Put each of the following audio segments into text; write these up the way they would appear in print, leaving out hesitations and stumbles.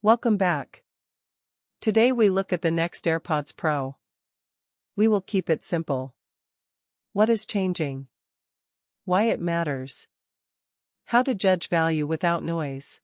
Welcome back. Today we look at the next AirPods Pro. We will keep it simple. What is changing? Why it matters? How to judge value without noise.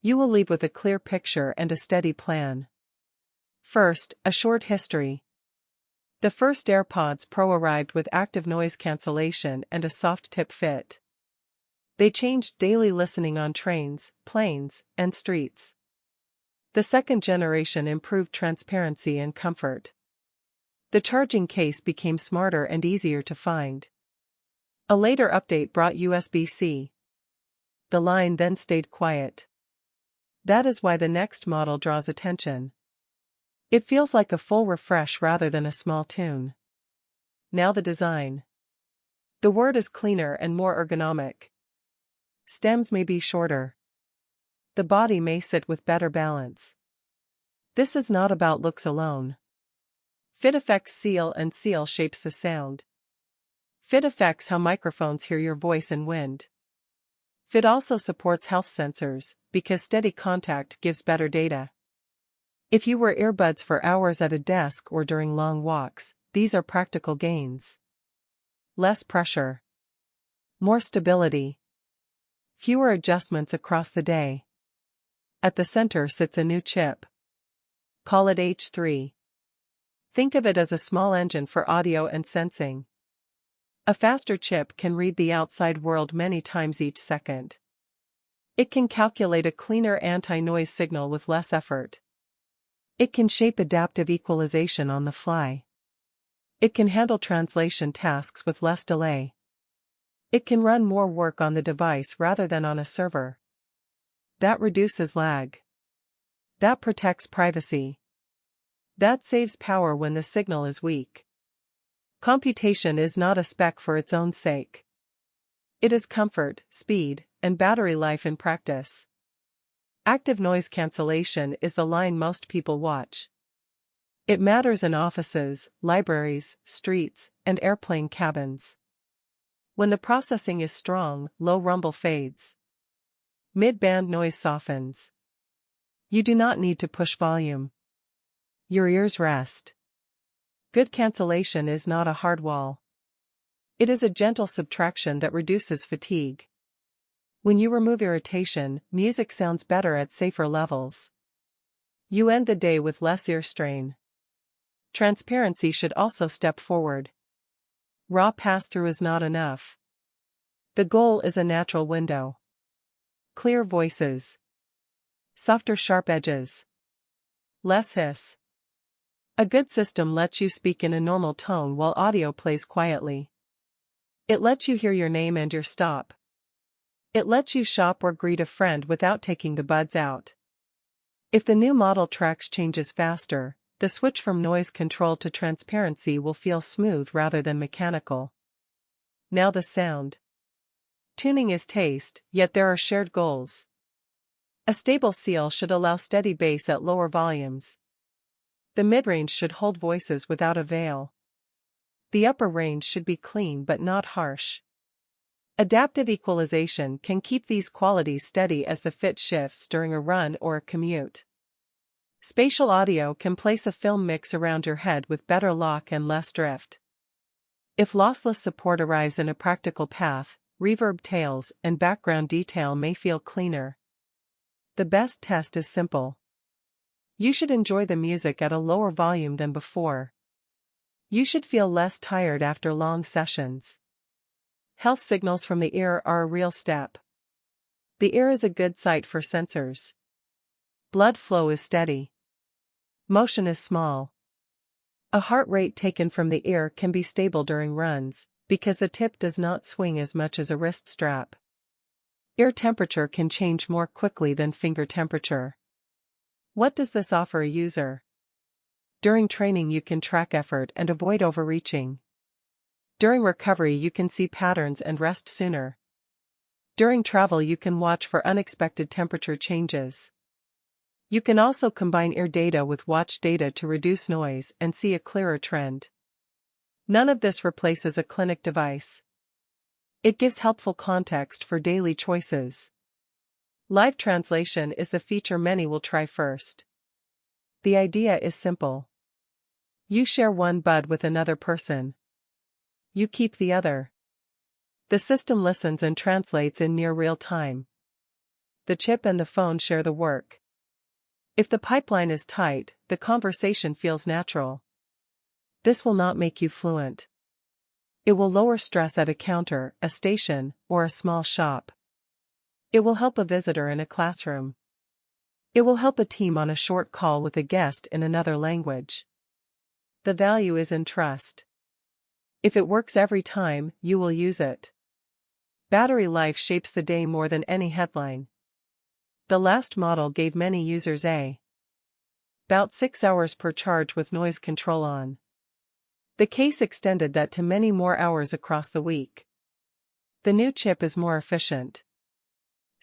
You will leave with a clear picture and a steady plan. First, a short history. The first AirPods Pro arrived with active noise cancellation and a soft tip fit. They changed daily listening on trains, planes, and streets. The second generation improved transparency and comfort. The charging case became smarter and easier to find. A later update brought USB-C. The line then stayed quiet. That is why the next model draws attention. It feels like a full refresh rather than a small tune. Now the design. The word is cleaner and more ergonomic. Stems may be shorter. The body may sit with better balance. This is not about looks alone. Fit affects seal and seal shapes the sound. Fit affects how microphones hear your voice and wind. Fit also supports health sensors, because steady contact gives better data. If you wear earbuds for hours at a desk or during long walks, these are practical gains. Less pressure. More stability. Fewer adjustments across the day. At the center sits a new chip. Call it H3. Think of it as a small engine for audio and sensing. A faster chip can read the outside world many times each second. It can calculate a cleaner anti-noise signal with less effort. It can shape adaptive equalization on the fly. It can handle translation tasks with less delay. It can run more work on the device rather than on a server. That reduces lag. That protects privacy. That saves power when the signal is weak. Computation is not a spec for its own sake. It is comfort, speed, and battery life in practice. Active noise cancellation is the line most people watch. It matters in offices, libraries, streets, and airplane cabins. When the processing is strong, low rumble fades. Mid-band noise softens. You do not need to push volume. Your ears rest. Good cancellation is not a hard wall. It is a gentle subtraction that reduces fatigue. When you remove irritation, music sounds better at safer levels. You end the day with less ear strain. Transparency should also step forward. Raw pass-through is not enough. The goal is a natural window. Clear voices. Softer sharp edges. Less hiss. A good system lets you speak in a normal tone while audio plays quietly. It lets you hear your name and your stop. It lets you shop or greet a friend without taking the buds out. If the new model tracks changes faster, the switch from noise control to transparency will feel smooth rather than mechanical. Now the sound. Tuning is taste, yet there are shared goals. A stable seal should allow steady bass at lower volumes. The mid-range should hold voices without a veil. The upper range should be clean but not harsh. Adaptive equalization can keep these qualities steady as the fit shifts during a run or a commute. Spatial audio can place a film mix around your head with better lock and less drift. If lossless support arrives in a practical path, reverb tails and background detail may feel cleaner. The best test is simple. You should enjoy the music at a lower volume than before. You should feel less tired after long sessions. Health signals from the ear are a real step. The ear is a good site for sensors. Blood flow is steady. Motion is small. A heart rate taken from the ear can be stable during runs, because the tip does not swing as much as a wrist strap. Ear temperature can change more quickly than finger temperature. What does this offer a user? During training you can track effort and avoid overreaching. During recovery you can see patterns and rest sooner. During travel you can watch for unexpected temperature changes. You can also combine ear data with watch data to reduce noise and see a clearer trend. None of this replaces a clinic device. It gives helpful context for daily choices. Live translation is the feature many will try first. The idea is simple. You share one bud with another person. You keep the other. The system listens and translates in near real time. The chip and the phone share the work. If the pipeline is tight, the conversation feels natural. This will not make you fluent. It will lower stress at a counter, a station, or a small shop. It will help a visitor in a classroom. It will help a team on a short call with a guest in another language. The value is in trust. If it works every time, you will use it. Battery life shapes the day more than any headline. The last model gave many users about 6 hours per charge with noise control on. The case extended that to many more hours across the week. The new chip is more efficient.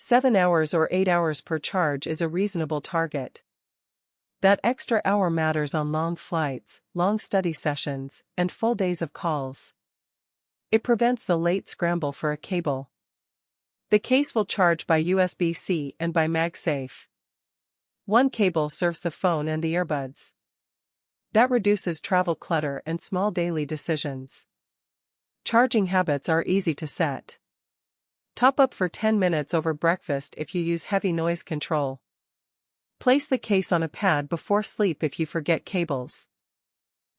7 hours or 8 hours per charge is a reasonable target. That extra hour matters on long flights, long study sessions, and full days of calls. It prevents the late scramble for a cable. The case will charge by USB-C and by MagSafe. One cable serves the phone and the earbuds. That reduces travel clutter and small daily decisions. Charging habits are easy to set. Top up for 10 minutes over breakfast if you use heavy noise control. Place the case on a pad before sleep if you forget cables.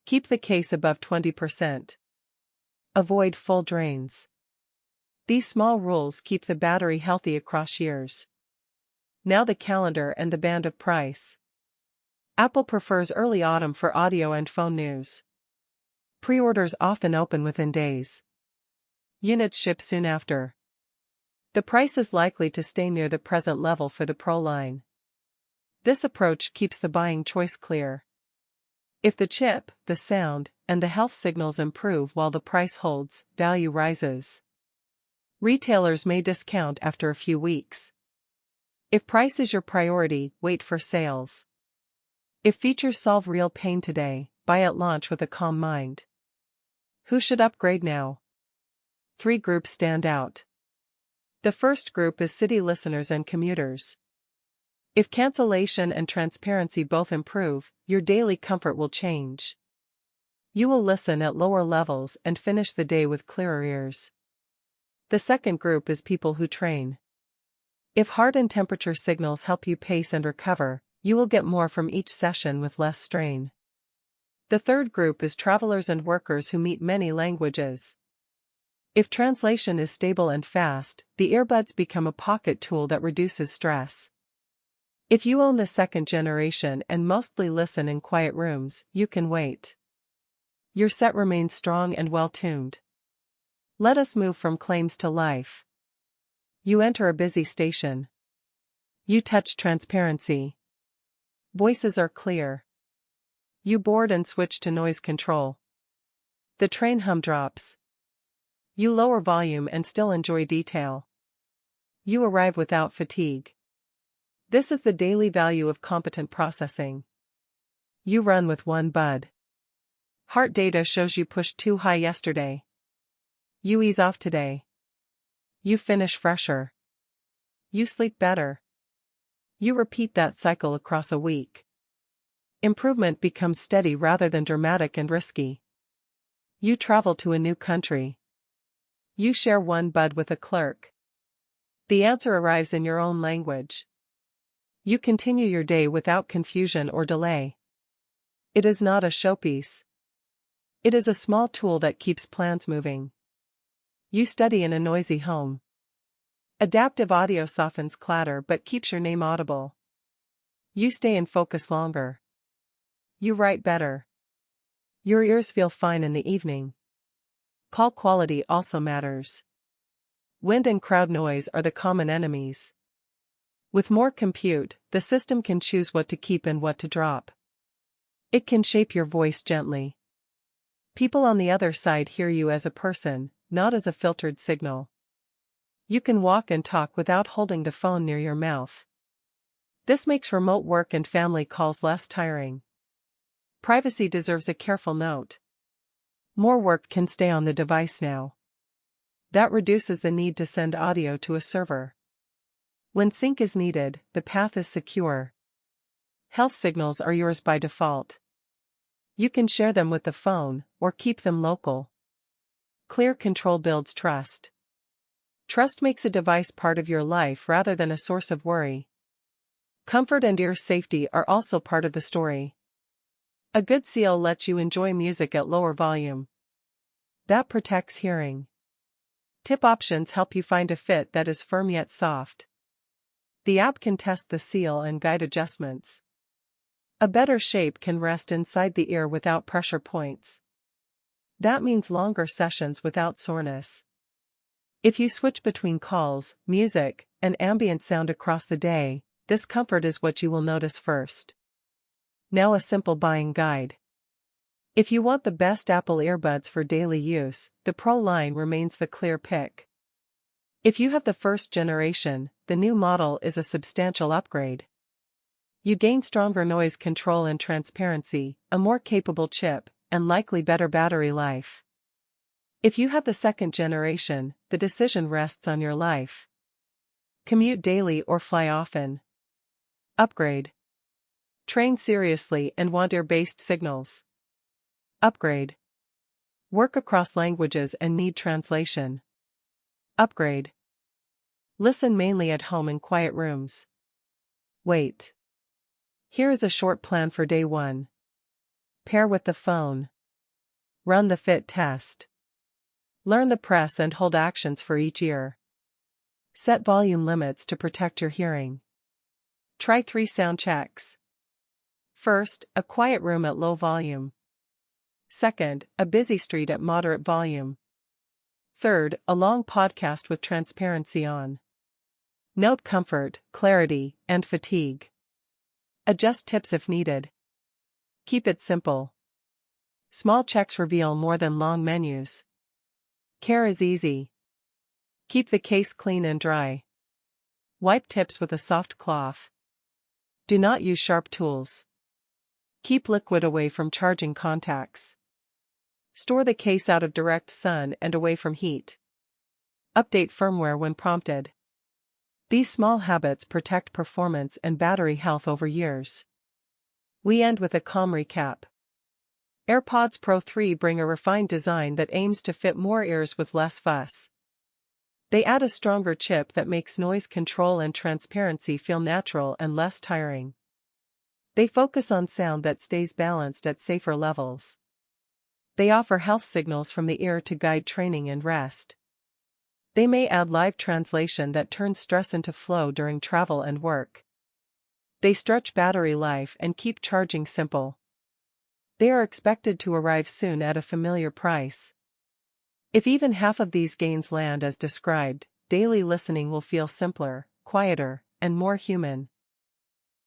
Keep the case above 20%. Avoid full drains. These small rules keep the battery healthy across years. Now the calendar and the band of price. Apple prefers early autumn for audio and phone news. Pre-orders often open within days. Units ship soon after. The price is likely to stay near the present level for the Pro line. This approach keeps the buying choice clear. If the chip, the sound, and the health signals improve while the price holds, value rises. Retailers may discount after a few weeks. If price is your priority, wait for sales. If features solve real pain today, buy at launch with a calm mind. Who should upgrade now? 3 groups stand out. The first group is city listeners and commuters. If cancellation and transparency both improve, your daily comfort will change. You will listen at lower levels and finish the day with clearer ears. The second group is people who train. If heart and temperature signals help you pace and recover, you will get more from each session with less strain. The third group is travelers and workers who meet many languages. If translation is stable and fast, the earbuds become a pocket tool that reduces stress. If you own the second generation and mostly listen in quiet rooms, you can wait. Your set remains strong and well-tuned. Let us move from claims to life. You enter a busy station. You touch transparency. Voices are clear. You board and switch to noise control. The train hum drops. You lower volume and still enjoy detail. You arrive without fatigue. This is the daily value of competent processing. You run with one bud. Heart data shows you pushed too high yesterday. You ease off today. You finish fresher. You sleep better. You repeat that cycle across a week. Improvement becomes steady rather than dramatic and risky. You travel to a new country. You share one bud with a clerk. The answer arrives in your own language. You continue your day without confusion or delay. It is not a showpiece. It is a small tool that keeps plans moving. You study in a noisy home. Adaptive audio softens clatter but keeps your name audible. You stay in focus longer. You write better. Your ears feel fine in the evening. Call quality also matters. Wind and crowd noise are the common enemies. With more compute, the system can choose what to keep and what to drop. It can shape your voice gently. People on the other side hear you as a person, not as a filtered signal. You can walk and talk without holding the phone near your mouth. This makes remote work and family calls less tiring. Privacy deserves a careful note. More work can stay on the device now. That reduces the need to send audio to a server. When sync is needed, the path is secure. Health signals are yours by default. You can share them with the phone, or keep them local. Clear control builds trust. Trust makes a device part of your life rather than a source of worry. Comfort and ear safety are also part of the story. A good seal lets you enjoy music at lower volume. That protects hearing. Tip options help you find a fit that is firm yet soft. The app can test the seal and guide adjustments. A better shape can rest inside the ear without pressure points. That means longer sessions without soreness. If you switch between calls, music, and ambient sound across the day, this comfort is what you will notice first. Now a simple buying guide. If you want the best Apple earbuds for daily use, the Pro line remains the clear pick. If you have the first generation, the new model is a substantial upgrade. You gain stronger noise control and transparency, a more capable chip, and likely better battery life. If you have the second generation, the decision rests on your life. Commute daily or fly often. Upgrade. Train seriously and want ear-based signals. Upgrade. Work across languages and need translation. Upgrade. Listen mainly at home in quiet rooms. Wait. Here is a short plan for day 1. Pair with the phone. Run the fit test. Learn the press and hold actions for each ear. Set volume limits to protect your hearing. Try 3 sound checks. First, a quiet room at low volume. Second, a busy street at moderate volume. Third, a long podcast with transparency on. Note comfort, clarity, and fatigue. Adjust tips if needed. Keep it simple. Small checks reveal more than long menus. Care is easy. Keep the case clean and dry. Wipe tips with a soft cloth. Do not use sharp tools. Keep liquid away from charging contacts. Store the case out of direct sun and away from heat. Update firmware when prompted. These small habits protect performance and battery health over years. We end with a calm recap. AirPods Pro 3 bring a refined design that aims to fit more ears with less fuss. They add a stronger chip that makes noise control and transparency feel natural and less tiring. They focus on sound that stays balanced at safer levels. They offer health signals from the ear to guide training and rest. They may add live translation that turns stress into flow during travel and work. They stretch battery life and keep charging simple. They are expected to arrive soon at a familiar price. If even half of these gains land as described, daily listening will feel simpler, quieter, and more human.